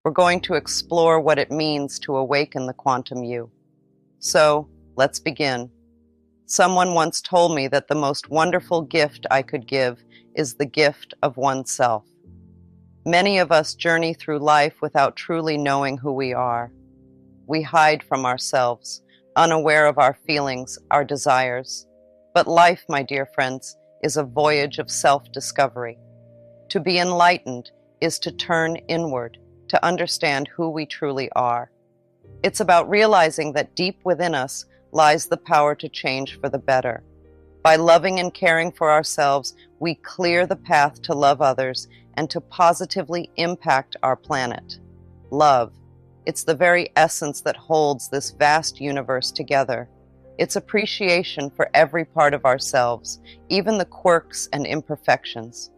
We're going to explore what it means to awaken the quantum you. So, let's begin. Someone once told me that the most wonderful gift I could give is the gift of oneself. Many of us journey through life without truly knowing who we are. We hide from ourselves, unaware of our feelings, our desires. But life, my dear friends, is a voyage of self-discovery. To be enlightened is to turn inward, to understand who we truly are. It's about realizing that deep within us lies the power to change for the better. By loving and caring for ourselves, we clear the path to love others and to positively impact our planet. Love. It's the very essence that holds this vast universe together. It's appreciation for every part of ourselves, even the quirks and imperfections.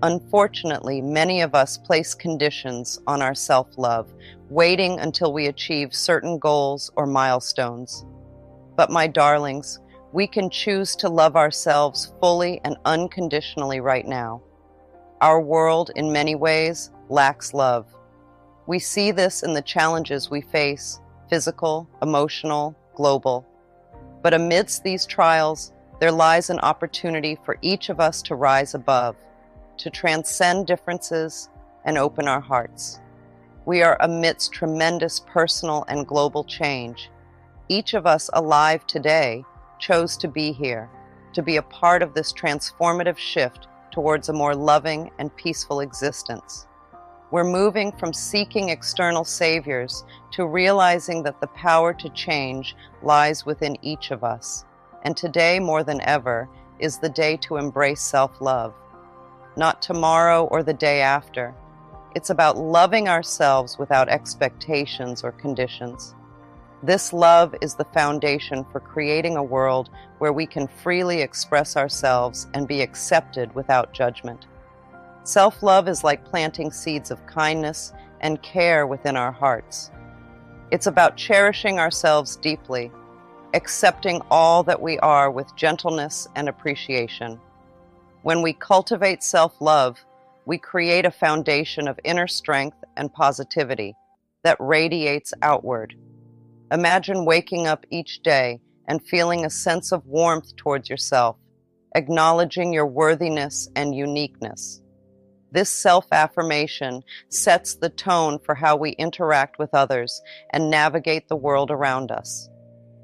Unfortunately, many of us place conditions on our self-love, waiting until we achieve certain goals or milestones. But my darlings, we can choose to love ourselves fully and unconditionally right now. Our world, in many ways, lacks love. We see this in the challenges we face, physical, emotional, global. But amidst these trials, there lies an opportunity for each of us to rise above, to transcend differences and open our hearts. We are amidst tremendous personal and global change. Each of us alive today chose to be here, to be a part of this transformative shift towards a more loving and peaceful existence. We're moving from seeking external saviors to realizing that the power to change lies within each of us. And today, more than ever, is the day to embrace self-love. Not tomorrow or the day after. It's about loving ourselves without expectations or conditions. This love is the foundation for creating a world where we can freely express ourselves and be accepted without judgment. Self-love is like planting seeds of kindness and care within our hearts. It's about cherishing ourselves deeply, accepting all that we are with gentleness and appreciation. When we cultivate self-love, we create a foundation of inner strength and positivity that radiates outward. Imagine waking up each day and feeling a sense of warmth towards yourself, acknowledging your worthiness and uniqueness. This self-affirmation sets the tone for how we interact with others and navigate the world around us.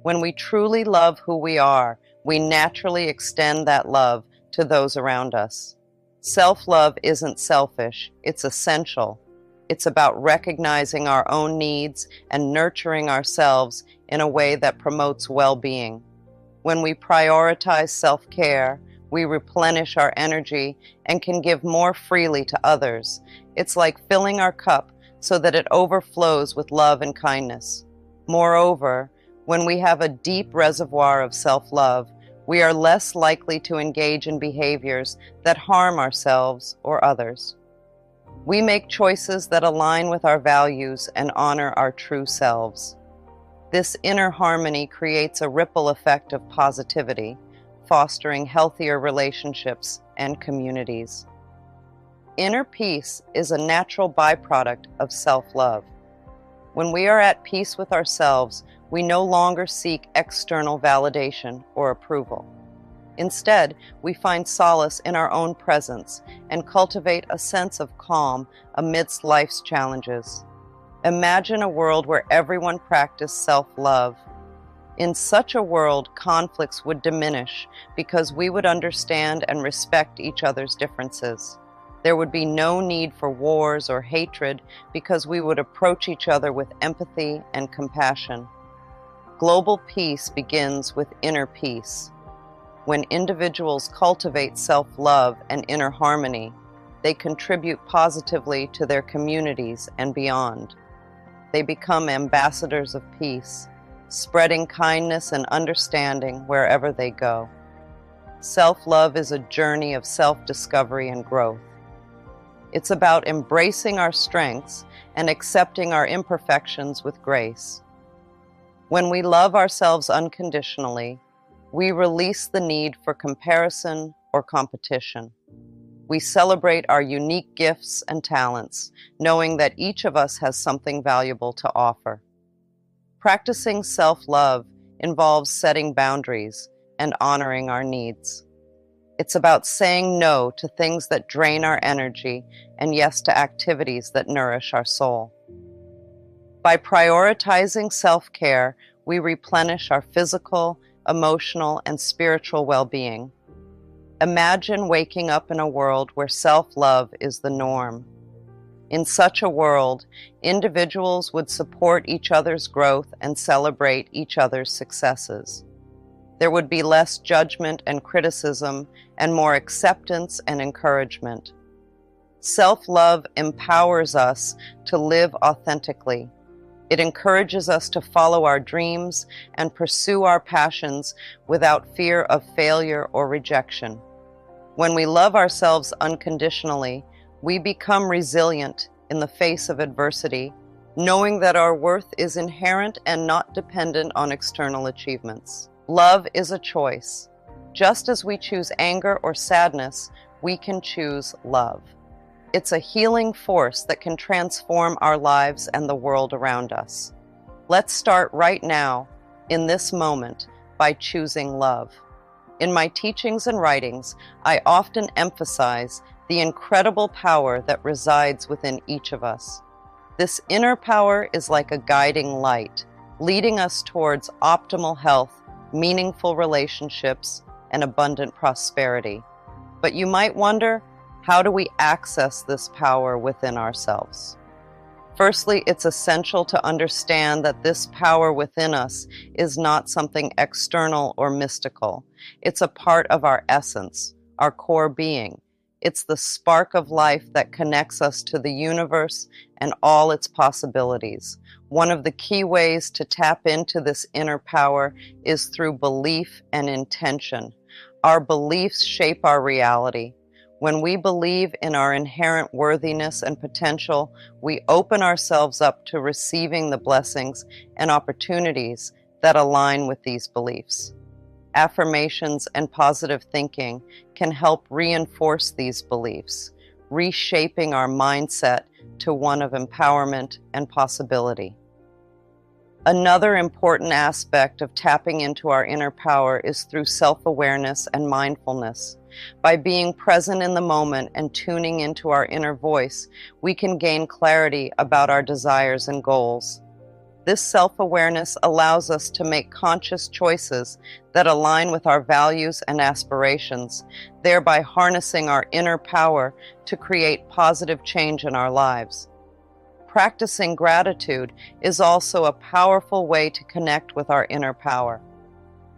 When we truly love who we are, we naturally extend that love to those around us. Self-love isn't selfish, it's essential. It's about recognizing our own needs and nurturing ourselves in a way that promotes well-being. When we prioritize self-care, we replenish our energy and can give more freely to others. It's like filling our cup so that it overflows with love and kindness. Moreover, when we have a deep reservoir of self-love, we are less likely to engage in behaviors that harm ourselves or others. We make choices that align with our values and honor our true selves. This inner harmony creates a ripple effect of positivity, fostering healthier relationships and communities. Inner peace is a natural byproduct of self-love. When we are at peace with ourselves, we no longer seek external validation or approval. Instead, we find solace in our own presence and cultivate a sense of calm amidst life's challenges. Imagine a world where everyone practiced self-love. In such a world, conflicts would diminish because we would understand and respect each other's differences. There would be no need for wars or hatred because we would approach each other with empathy and compassion. Global peace begins with inner peace. When individuals cultivate self-love and inner harmony, they contribute positively to their communities and beyond. They become ambassadors of peace, spreading kindness and understanding wherever they go. Self-love is a journey of self-discovery and growth. It's about embracing our strengths and accepting our imperfections with grace. When we love ourselves unconditionally, we release the need for comparison or competition. We celebrate our unique gifts and talents, knowing that each of us has something valuable to offer. Practicing self-love involves setting boundaries and honoring our needs. It's about saying no to things that drain our energy and yes to activities that nourish our soul. By prioritizing self-care, we replenish our physical, emotional, and spiritual well-being. Imagine waking up in a world where self-love is the norm. In such a world, individuals would support each other's growth and celebrate each other's successes. There would be less judgment and criticism and more acceptance and encouragement. Self-love empowers us to live authentically. It encourages us to follow our dreams and pursue our passions without fear of failure or rejection. When we love ourselves unconditionally, we become resilient in the face of adversity, knowing that our worth is inherent and not dependent on external achievements. Love is a choice. Just as we choose anger or sadness, we can choose love. It's a healing force that can transform our lives and the world around us. Let's start right now, in this moment, by choosing love. In my teachings and writings, I often emphasize the incredible power that resides within each of us. This inner power is like a guiding light, leading us towards optimal health, meaningful relationships, and abundant prosperity. But you might wonder, how do we access this power within ourselves? Firstly, it's essential to understand that this power within us is not something external or mystical. It's a part of our essence, our core being. It's the spark of life that connects us to the universe and all its possibilities. One of the key ways to tap into this inner power is through belief and intention. Our beliefs shape our reality. When we believe in our inherent worthiness and potential, we open ourselves up to receiving the blessings and opportunities that align with these beliefs. Affirmations and positive thinking can help reinforce these beliefs, reshaping our mindset to one of empowerment and possibility. Another important aspect of tapping into our inner power is through self-awareness and mindfulness. By being present in the moment and tuning into our inner voice, we can gain clarity about our desires and goals. This self-awareness allows us to make conscious choices that align with our values and aspirations, thereby harnessing our inner power to create positive change in our lives. Practicing gratitude is also a powerful way to connect with our inner power.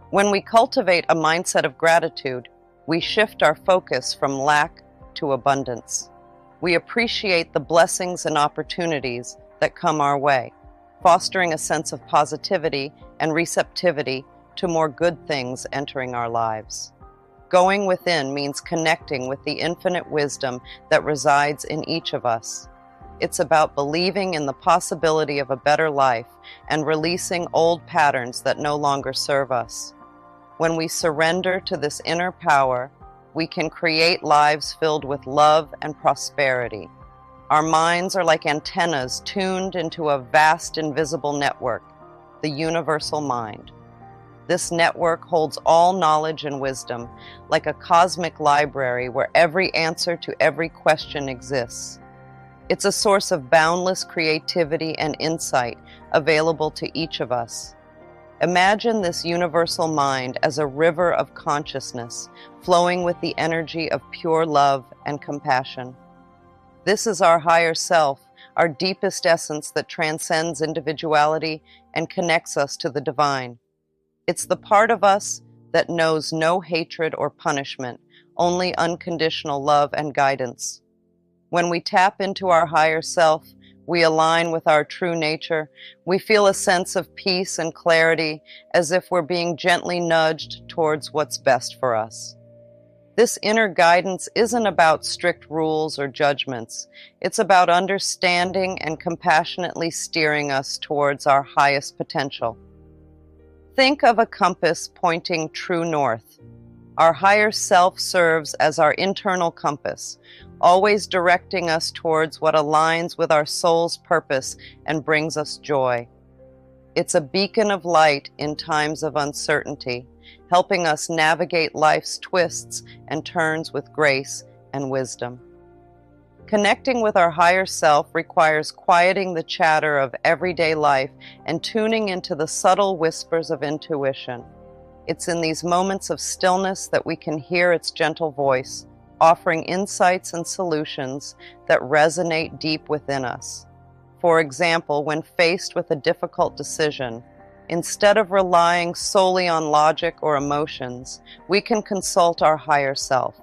When we cultivate a mindset of gratitude, we shift our focus from lack to abundance. We appreciate the blessings and opportunities that come our way, fostering a sense of positivity and receptivity to more good things entering our lives. Going within means connecting with the infinite wisdom that resides in each of us. It's about believing in the possibility of a better life and releasing old patterns that no longer serve us. When we surrender to this inner power, we can create lives filled with love and prosperity. Our minds are like antennas tuned into a vast invisible network, the universal mind. This network holds all knowledge and wisdom, like a cosmic library where every answer to every question exists. It's a source of boundless creativity and insight available to each of us. Imagine this universal mind as a river of consciousness flowing with the energy of pure love and compassion. This is our higher self, our deepest essence that transcends individuality and connects us to the divine. It's the part of us that knows no hatred or punishment, only unconditional love and guidance. When we tap into our higher self, we align with our true nature. We feel a sense of peace and clarity, as if we're being gently nudged towards what's best for us. This inner guidance isn't about strict rules or judgments. It's about understanding and compassionately steering us towards our highest potential. Think of a compass pointing true north. Our higher self serves as our internal compass, always directing us towards what aligns with our soul's purpose and brings us joy. It's a beacon of light in times of uncertainty, helping us navigate life's twists and turns with grace and wisdom. Connecting with our higher self requires quieting the chatter of everyday life and tuning into the subtle whispers of intuition. It's in these moments of stillness that we can hear its gentle voice, offering insights and solutions that resonate deep within us. For example, when faced with a difficult decision, instead of relying solely on logic or emotions, we can consult our higher self.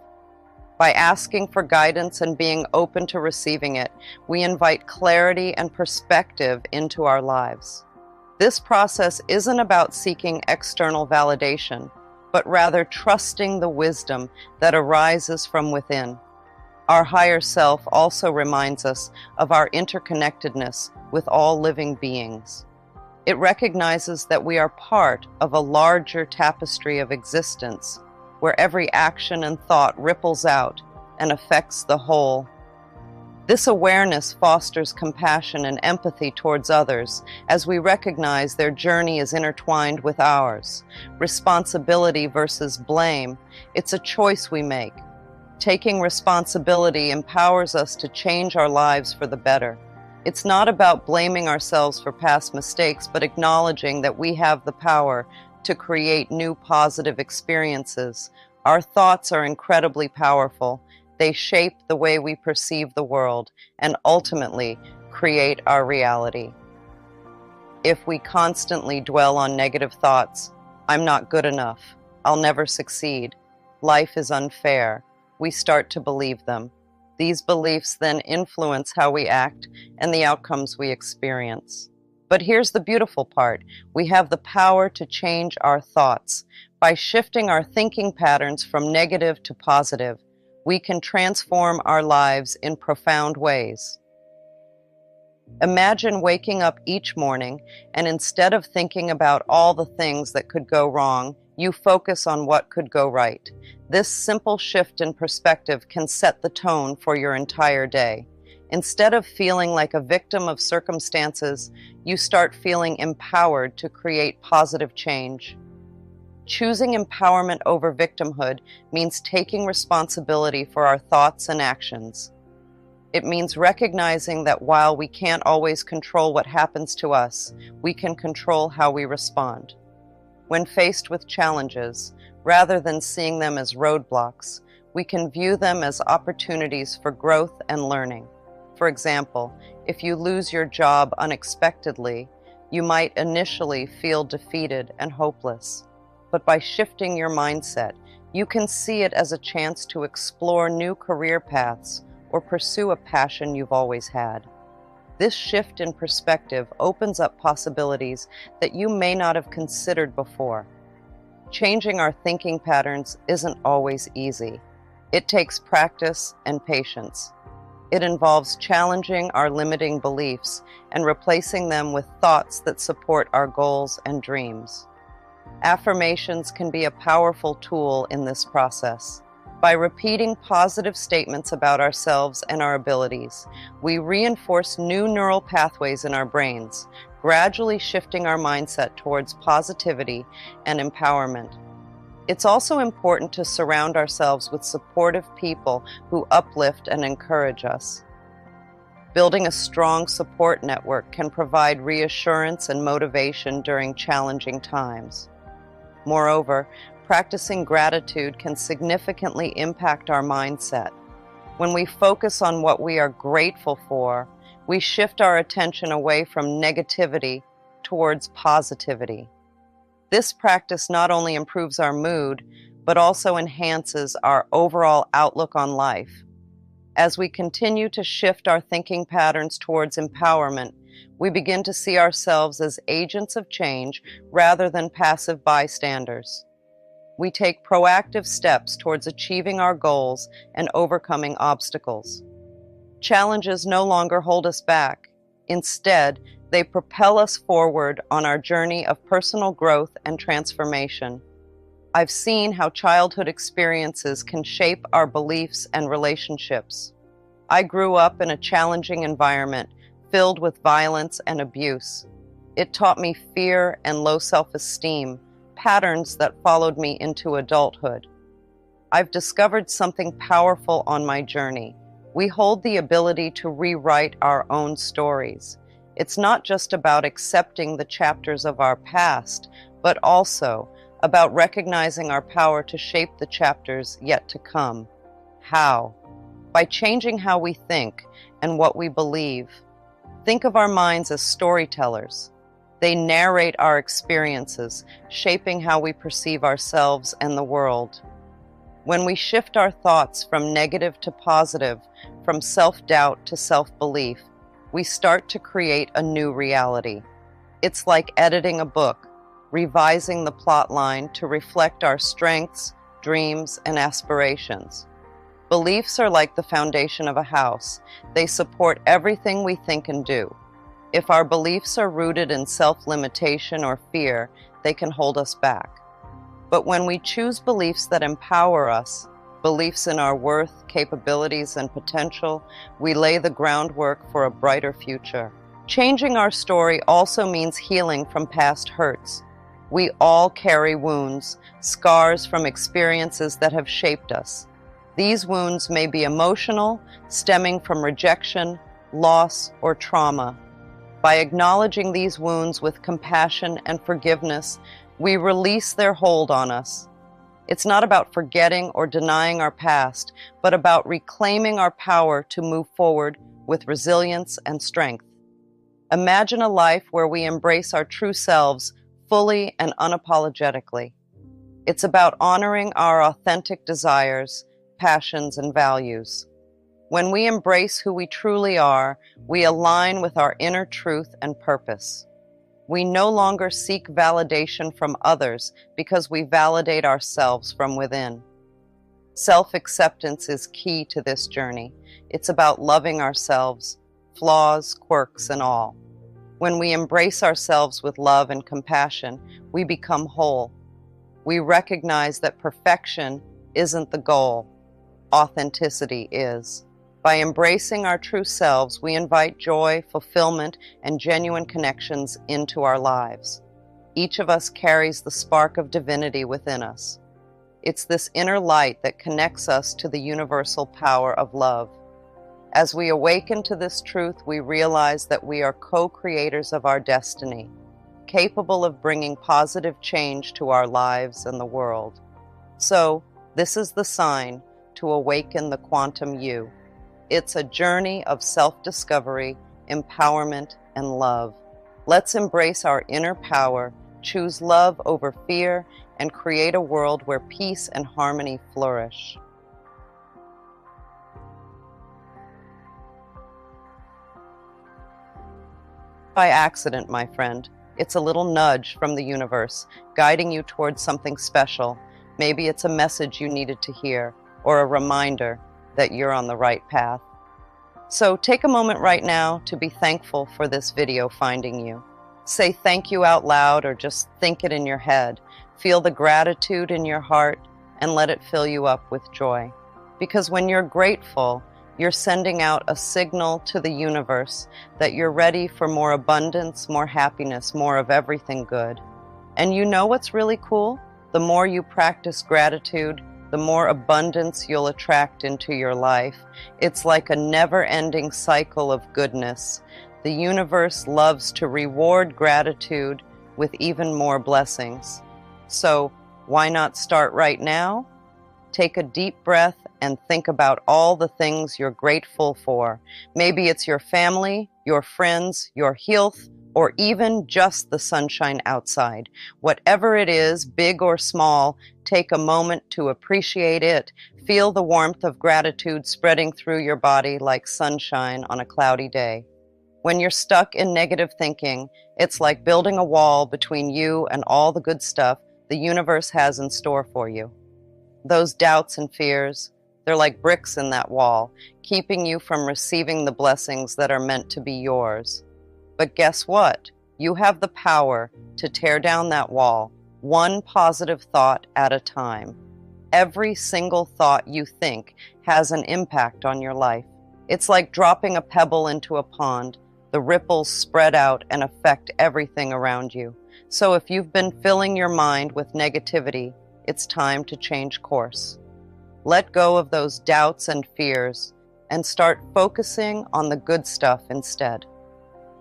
By asking for guidance and being open to receiving it, we invite clarity and perspective into our lives. This process isn't about seeking external validation, but rather trusting the wisdom that arises from within. Our higher self also reminds us of our interconnectedness with all living beings. It recognizes that we are part of a larger tapestry of existence, where every action and thought ripples out and affects the whole. This awareness fosters compassion and empathy towards others as we recognize their journey is intertwined with ours. Responsibility versus blame, it's a choice we make. Taking responsibility empowers us to change our lives for the better. It's not about blaming ourselves for past mistakes, but acknowledging that we have the power to create new positive experiences. Our thoughts are incredibly powerful. They shape the way we perceive the world and ultimately create our reality. If we constantly dwell on negative thoughts, I'm not good enough, I'll never succeed, life is unfair, we start to believe them. These beliefs then influence how we act and the outcomes we experience. But here's the beautiful part. We have the power to change our thoughts. By shifting our thinking patterns from negative to positive, we can transform our lives in profound ways. Imagine waking up each morning and instead of thinking about all the things that could go wrong, you focus on what could go right. This simple shift in perspective can set the tone for your entire day. Instead of feeling like a victim of circumstances, you start feeling empowered to create positive change. Choosing empowerment over victimhood means taking responsibility for our thoughts and actions. It means recognizing that while we can't always control what happens to us, we can control how we respond. When faced with challenges, rather than seeing them as roadblocks, we can view them as opportunities for growth and learning. For example, if you lose your job unexpectedly, you might initially feel defeated and hopeless. But by shifting your mindset, you can see it as a chance to explore new career paths or pursue a passion you've always had. This shift in perspective opens up possibilities that you may not have considered before. Changing our thinking patterns isn't always easy. It takes practice and patience. It involves challenging our limiting beliefs and replacing them with thoughts that support our goals and dreams. Affirmations can be a powerful tool in this process. By repeating positive statements about ourselves and our abilities, we reinforce new neural pathways in our brains, gradually shifting our mindset towards positivity and empowerment. It's also important to surround ourselves with supportive people who uplift and encourage us. Building a strong support network can provide reassurance and motivation during challenging times. Moreover, practicing gratitude can significantly impact our mindset. When we focus on what we are grateful for, we shift our attention away from negativity towards positivity. This practice not only improves our mood, but also enhances our overall outlook on life. As we continue to shift our thinking patterns towards empowerment, we begin to see ourselves as agents of change rather than passive bystanders. We take proactive steps towards achieving our goals and overcoming obstacles. Challenges no longer hold us back. Instead, they propel us forward on our journey of personal growth and transformation. I've seen how childhood experiences can shape our beliefs and relationships. I grew up in a challenging environment filled with violence and abuse. It taught me fear and low self-esteem, patterns that followed me into adulthood. I've discovered something powerful on my journey. We hold the ability to rewrite our own stories. It's not just about accepting the chapters of our past, but also about recognizing our power to shape the chapters yet to come. How? By changing how we think and what we believe. Think of our minds as storytellers. They narrate our experiences, shaping how we perceive ourselves and the world. When we shift our thoughts from negative to positive, from self-doubt to self-belief, we start to create a new reality. It's like editing a book, revising the plot line to reflect our strengths, dreams, and aspirations. Beliefs are like the foundation of a house. They support everything we think and do. If our beliefs are rooted in self-limitation or fear, they can hold us back. But when we choose beliefs that empower us, beliefs in our worth, capabilities, and potential, we lay the groundwork for a brighter future. Changing our story also means healing from past hurts. We all carry wounds, scars from experiences that have shaped us. These wounds may be emotional, stemming from rejection, loss, or trauma. By acknowledging these wounds with compassion and forgiveness, we release their hold on us. It's not about forgetting or denying our past, but about reclaiming our power to move forward with resilience and strength. Imagine a life where we embrace our true selves fully and unapologetically. It's about honoring our authentic desires, passions, and values. When we embrace who we truly are, we align with our inner truth and purpose. We no longer seek validation from others because we validate ourselves from within. Self-acceptance is key to this journey. It's about loving ourselves, flaws, quirks, and all. When we embrace ourselves with love and compassion, we become whole. We recognize that perfection isn't the goal. Authenticity is. By embracing our true selves, we invite joy, fulfillment, and genuine connections into our lives. Each of us carries the spark of divinity within us. It's this inner light that connects us to the universal power of love. As we awaken to this truth, we realize that we are co-creators of our destiny, capable of bringing positive change to our lives and the world. So, this is the sign to awaken the quantum you. It's a journey of self-discovery, empowerment, and love. Let's embrace our inner power, choose love over fear, and create a world where peace and harmony flourish. By accident, my friend. It's a little nudge from the universe, guiding you towards something special. Maybe it's a message you needed to hear, or a reminder that you're on the right path. So take a moment right now to be thankful for this video finding you. Say thank you out loud or just think it in your head. Feel the gratitude in your heart and let it fill you up with joy. Because when you're grateful, you're sending out a signal to the universe that you're ready for more abundance, more happiness, more of everything good. And you know what's really cool? The more you practice gratitude, the more abundance you'll attract into your life. It's like a never-ending cycle of goodness. The universe loves to reward gratitude with even more blessings. So, why not start right now? Take a deep breath and think about all the things you're grateful for. Maybe it's your family, your friends, your health, or even just the sunshine outside. Whatever it is, big or small, take a moment to appreciate it. Feel the warmth of gratitude spreading through your body like sunshine on a cloudy day. When you're stuck in negative thinking, it's like building a wall between you and all the good stuff the universe has in store for you. Those doubts and fears, they're like bricks in that wall, keeping you from receiving the blessings that are meant to be yours. But guess what? You have the power to tear down that wall, one positive thought at a time. Every single thought you think has an impact on your life. It's like dropping a pebble into a pond. The ripples spread out and affect everything around you. So if you've been filling your mind with negativity, it's time to change course. Let go of those doubts and fears and start focusing on the good stuff instead.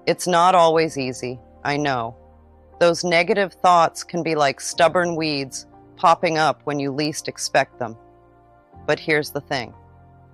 It's not always easy, I know. Those negative thoughts can be like stubborn weeds popping up when you least expect them. But here's the thing.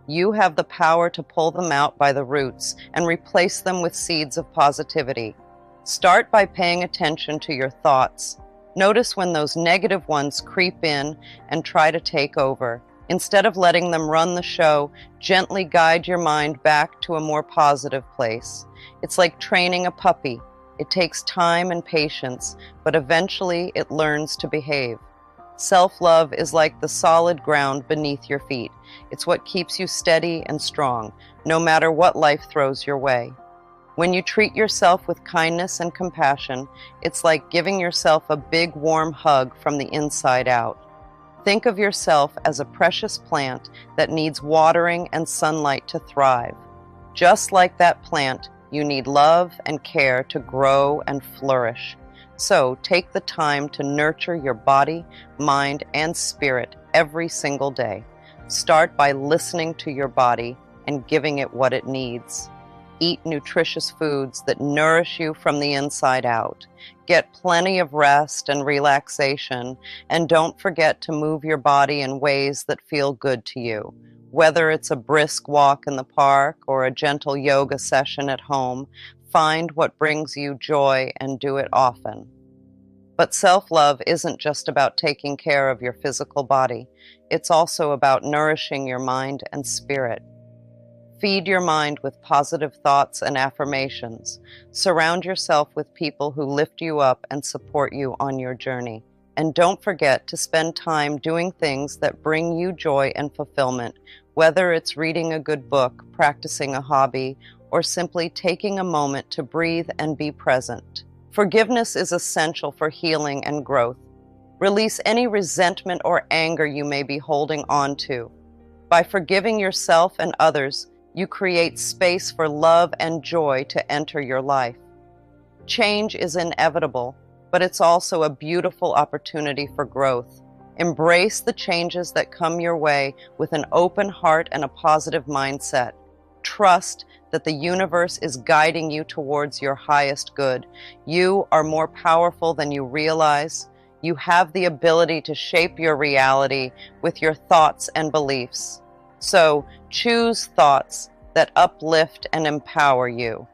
You have the power to pull them out by the roots and replace them with seeds of positivity. Start by paying attention to your thoughts. Notice when those negative ones creep in and try to take over. Instead of letting them run the show, gently guide your mind back to a more positive place. It's like training a puppy. It takes time and patience, but eventually it learns to behave. Self-love is like the solid ground beneath your feet. It's what keeps you steady and strong, no matter what life throws your way. When you treat yourself with kindness and compassion, it's like giving yourself a big warm hug from the inside out. Think of yourself as a precious plant that needs watering and sunlight to thrive. Just like that plant, you need love and care to grow and flourish. So take the time to nurture your body, mind, and spirit every single day. Start by listening to your body and giving it what it needs. Eat nutritious foods that nourish you from the inside out. Get plenty of rest and relaxation, and don't forget to move your body in ways that feel good to you. Whether it's a brisk walk in the park or a gentle yoga session at home, find what brings you joy and do it often. But self-love isn't just about taking care of your physical body. It's also about nourishing your mind and spirit. Feed your mind with positive thoughts and affirmations. Surround yourself with people who lift you up and support you on your journey. And don't forget to spend time doing things that bring you joy and fulfillment, whether it's reading a good book, practicing a hobby, or simply taking a moment to breathe and be present. Forgiveness is essential for healing and growth. Release any resentment or anger you may be holding on to. By forgiving yourself and others, you create space for love and joy to enter your life. Change is inevitable, but it's also a beautiful opportunity for growth. Embrace the changes that come your way with an open heart and a positive mindset. Trust that the universe is guiding you towards your highest good. You are more powerful than you realize. You have the ability to shape your reality with your thoughts and beliefs. So choose thoughts that uplift and empower you.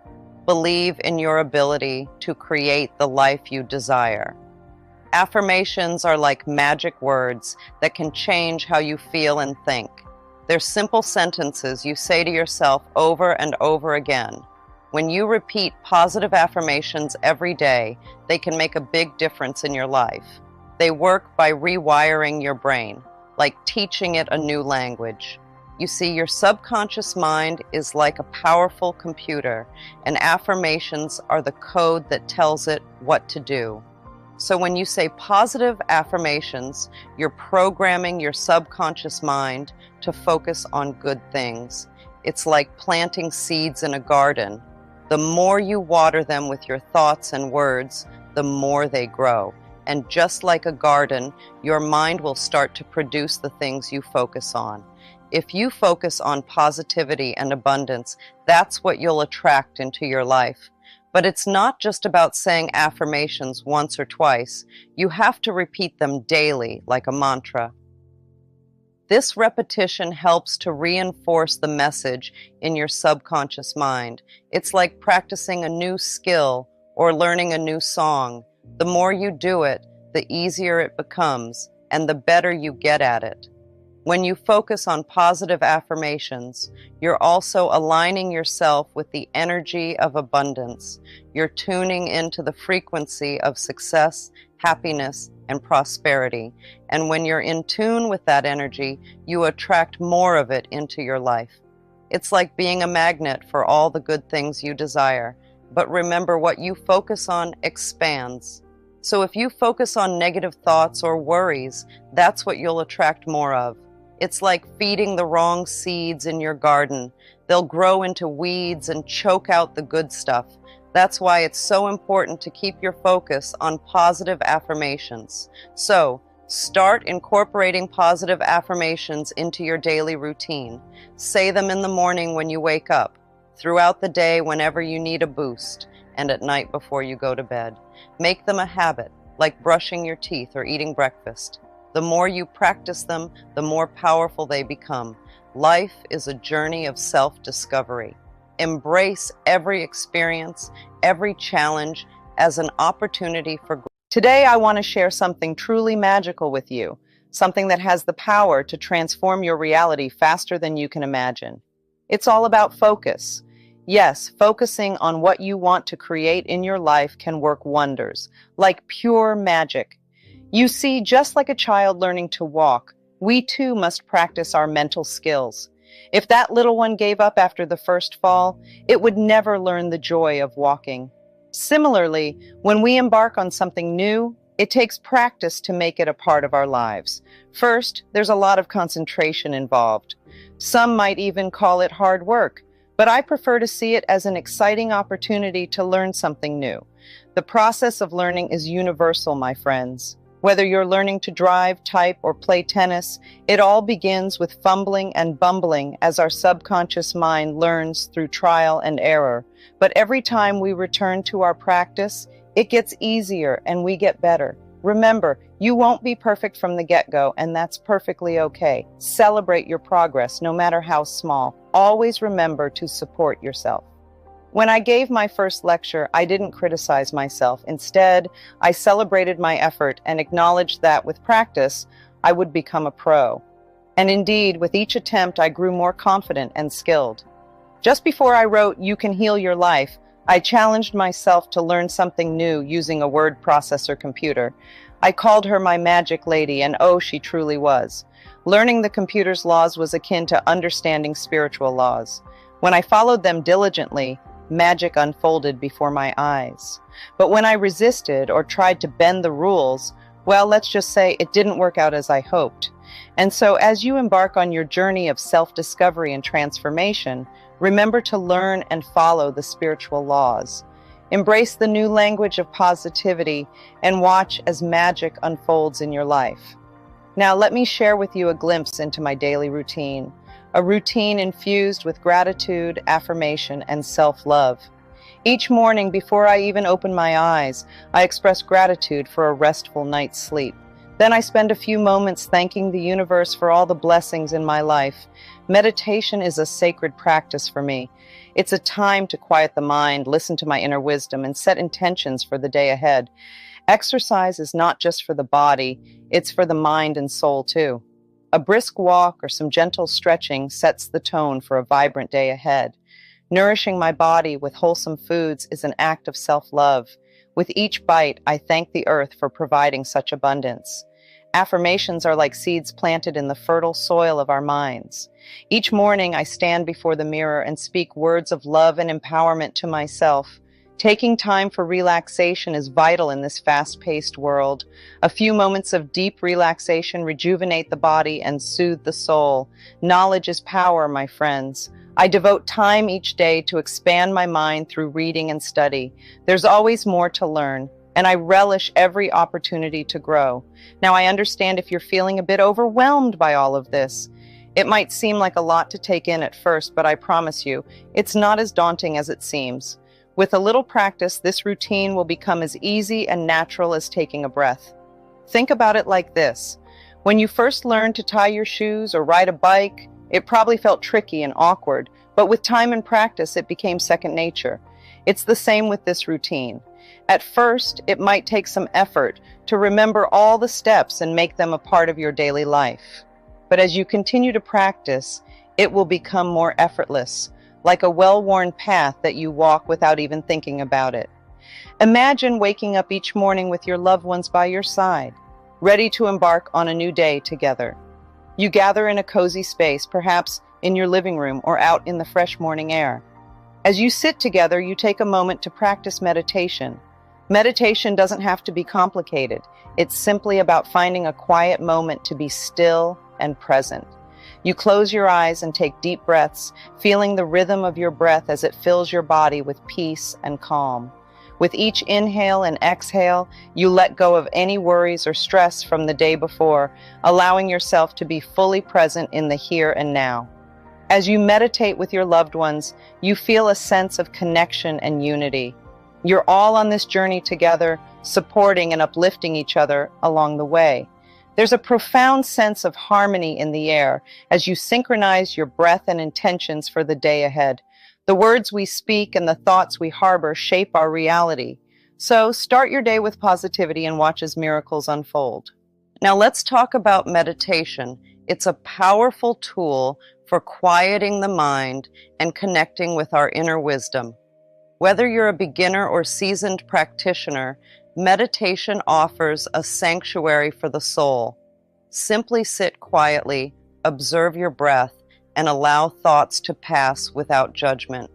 Believe in your ability to create the life you desire. Affirmations are like magic words that can change how you feel and think. They're simple sentences you say to yourself over and over again. When you repeat positive affirmations every day, they can make a big difference in your life. They work by rewiring your brain, like teaching it a new language. You see, your subconscious mind is like a powerful computer, and affirmations are the code that tells it what to do. So when you say positive affirmations, you're programming your subconscious mind to focus on good things. It's like planting seeds in a garden. The more you water them with your thoughts and words, the more they grow. And just like a garden, your mind will start to produce the things you focus on. If you focus on positivity and abundance, that's what you'll attract into your life. But it's not just about saying affirmations once or twice. You have to repeat them daily, like a mantra. This repetition helps to reinforce the message in your subconscious mind. It's like practicing a new skill or learning a new song. The more you do it, the easier it becomes, and the better you get at it. When you focus on positive affirmations, you're also aligning yourself with the energy of abundance. You're tuning into the frequency of success, happiness, and prosperity. And when you're in tune with that energy, you attract more of it into your life. It's like being a magnet for all the good things you desire. But remember, what you focus on expands. So if you focus on negative thoughts or worries, that's what you'll attract more of. It's like feeding the wrong seeds in your garden. They'll grow into weeds and choke out the good stuff. That's why it's so important to keep your focus on positive affirmations. So, start incorporating positive affirmations into your daily routine. Say them in the morning when you wake up, throughout the day whenever you need a boost, and at night before you go to bed. Make them a habit, like brushing your teeth or eating breakfast. The more you practice them, the more powerful they become. Life is a journey of self-discovery. Embrace every experience, every challenge as an opportunity for growth. Today, I want to share something truly magical with you, something that has the power to transform your reality faster than you can imagine. It's all about focus. Yes, focusing on what you want to create in your life can work wonders, like pure magic. You see, just like a child learning to walk, we too must practice our mental skills. If that little one gave up after the first fall, it would never learn the joy of walking. Similarly, when we embark on something new, it takes practice to make it a part of our lives. First, there's a lot of concentration involved. Some might even call it hard work, but I prefer to see it as an exciting opportunity to learn something new. The process of learning is universal, my friends. Whether you're learning to drive, type, or play tennis, it all begins with fumbling and bumbling as our subconscious mind learns through trial and error. But every time we return to our practice, it gets easier and we get better. Remember, you won't be perfect from the get-go, and that's perfectly okay. Celebrate your progress, no matter how small. Always remember to support yourself. When I gave my first lecture, I didn't criticize myself. Instead, I celebrated my effort and acknowledged that with practice, I would become a pro. And indeed, with each attempt, I grew more confident and skilled. Just before I wrote "You Can Heal Your Life," I challenged myself to learn something new using a word processor computer. I called her my magic lady, and oh, she truly was. Learning the computer's laws was akin to understanding spiritual laws. When I followed them diligently, magic unfolded before my eyes. But when I resisted or tried to bend the rules, well, let's just say it didn't work out as I hoped. And so as you embark on your journey of self-discovery and transformation, remember to learn and follow the spiritual laws. Embrace the new language of positivity and watch as magic unfolds in your life. Now, let me share with you a glimpse into my daily routine. A routine infused with gratitude, affirmation, and self-love. Each morning, before I even open my eyes, I express gratitude for a restful night's sleep. Then I spend a few moments thanking the universe for all the blessings in my life. Meditation is a sacred practice for me. It's a time to quiet the mind, listen to my inner wisdom, and set intentions for the day ahead. Exercise is not just for the body, it's for the mind and soul too. A brisk walk or some gentle stretching sets the tone for a vibrant day ahead. Nourishing my body with wholesome foods is an act of self-love. With each bite, I thank the earth for providing such abundance. Affirmations are like seeds planted in the fertile soil of our minds. Each morning, I stand before the mirror and speak words of love and empowerment to myself. Taking time for relaxation is vital in this fast-paced world. A few moments of deep relaxation rejuvenate the body and soothe the soul. Knowledge is power, my friends. I devote time each day to expand my mind through reading and study. There's always more to learn, and I relish every opportunity to grow. Now, I understand if you're feeling a bit overwhelmed by all of this. It might seem like a lot to take in at first, but I promise you, it's not as daunting as it seems. With a little practice, this routine will become as easy and natural as taking a breath. Think about it like this. When you first learned to tie your shoes or ride a bike, it probably felt tricky and awkward, but with time and practice, it became second nature. It's the same with this routine. At first, it might take some effort to remember all the steps and make them a part of your daily life. But as you continue to practice, it will become more effortless, like a well-worn path that you walk without even thinking about it. Imagine waking up each morning with your loved ones by your side, ready to embark on a new day together. You gather in a cozy space, perhaps in your living room or out in the fresh morning air. As you sit together, you take a moment to practice meditation. Meditation doesn't have to be complicated. It's simply about finding a quiet moment to be still and present. You close your eyes and take deep breaths, feeling the rhythm of your breath as it fills your body with peace and calm. With each inhale and exhale, you let go of any worries or stress from the day before, allowing yourself to be fully present in the here and now. As you meditate with your loved ones, you feel a sense of connection and unity. You're all on this journey together, supporting and uplifting each other along the way. There's a profound sense of harmony in the air as you synchronize your breath and intentions for the day ahead. The words we speak and the thoughts we harbor shape our reality. So start your day with positivity and watch as miracles unfold. Now let's talk about meditation. It's a powerful tool for quieting the mind and connecting with our inner wisdom. Whether you're a beginner or seasoned practitioner, meditation offers a sanctuary for the soul. Simply sit quietly, observe your breath, and allow thoughts to pass without judgment.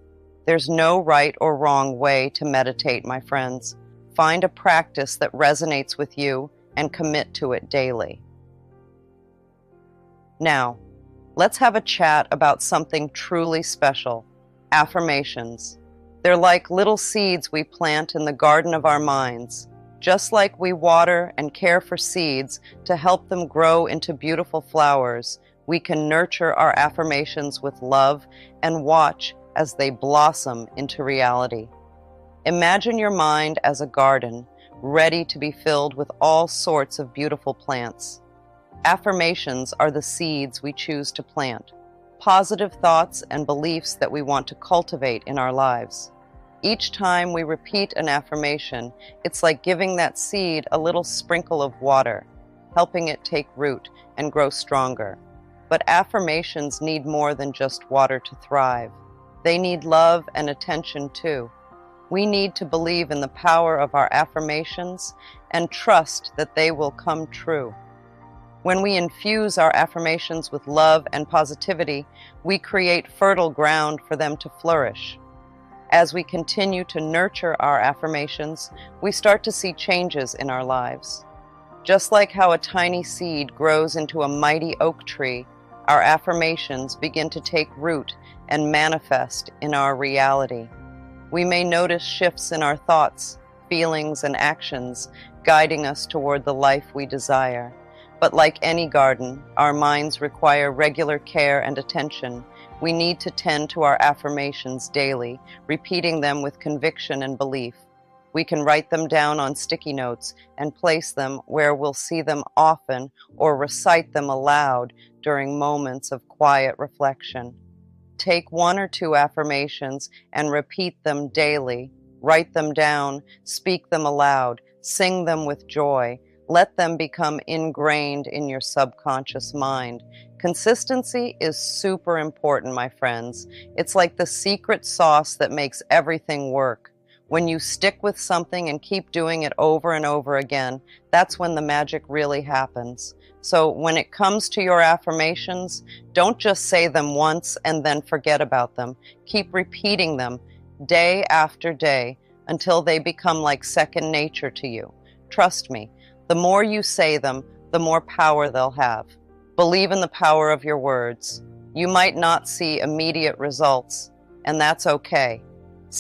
There's no right or wrong way to meditate, my friends. Find a practice that resonates with you and commit to it daily. Now, let's have a chat about something truly special: affirmations. They're like little seeds we plant in the garden of our minds. Just like we water and care for seeds to help them grow into beautiful flowers, we can nurture our affirmations with love and watch as they blossom into reality. Imagine your mind as a garden, ready to be filled with all sorts of beautiful plants. Affirmations are the seeds we choose to plant, positive thoughts and beliefs that we want to cultivate in our lives. Each time we repeat an affirmation, it's like giving that seed a little sprinkle of water, helping it take root and grow stronger. But affirmations need more than just water to thrive. They need love and attention too. We need to believe in the power of our affirmations and trust that they will come true. When we infuse our affirmations with love and positivity, we create fertile ground for them to flourish. As we continue to nurture our affirmations, we start to see changes in our lives. Just like how a tiny seed grows into a mighty oak tree, our affirmations begin to take root and manifest in our reality. We may notice shifts in our thoughts, feelings, and actions, guiding us toward the life we desire. But like any garden, our minds require regular care and attention. We need to tend to our affirmations daily, repeating them with conviction and belief. We can write them down on sticky notes and place them where we'll see them often, or recite them aloud during moments of quiet reflection. Take 1 or 2 affirmations and repeat them daily. Write them down, speak them aloud, sing them with joy. Let them become ingrained in your subconscious mind. Consistency is super important, my friends. It's like the secret sauce that makes everything work. When you stick with something and keep doing it over and over again, that's when the magic really happens. So when it comes to your affirmations, don't just say them once and then forget about them. Keep repeating them day after day until they become like second nature to you. Trust me, the more you say them, the more power they'll have. Believe in the power of your words. You might not see immediate results, and that's okay.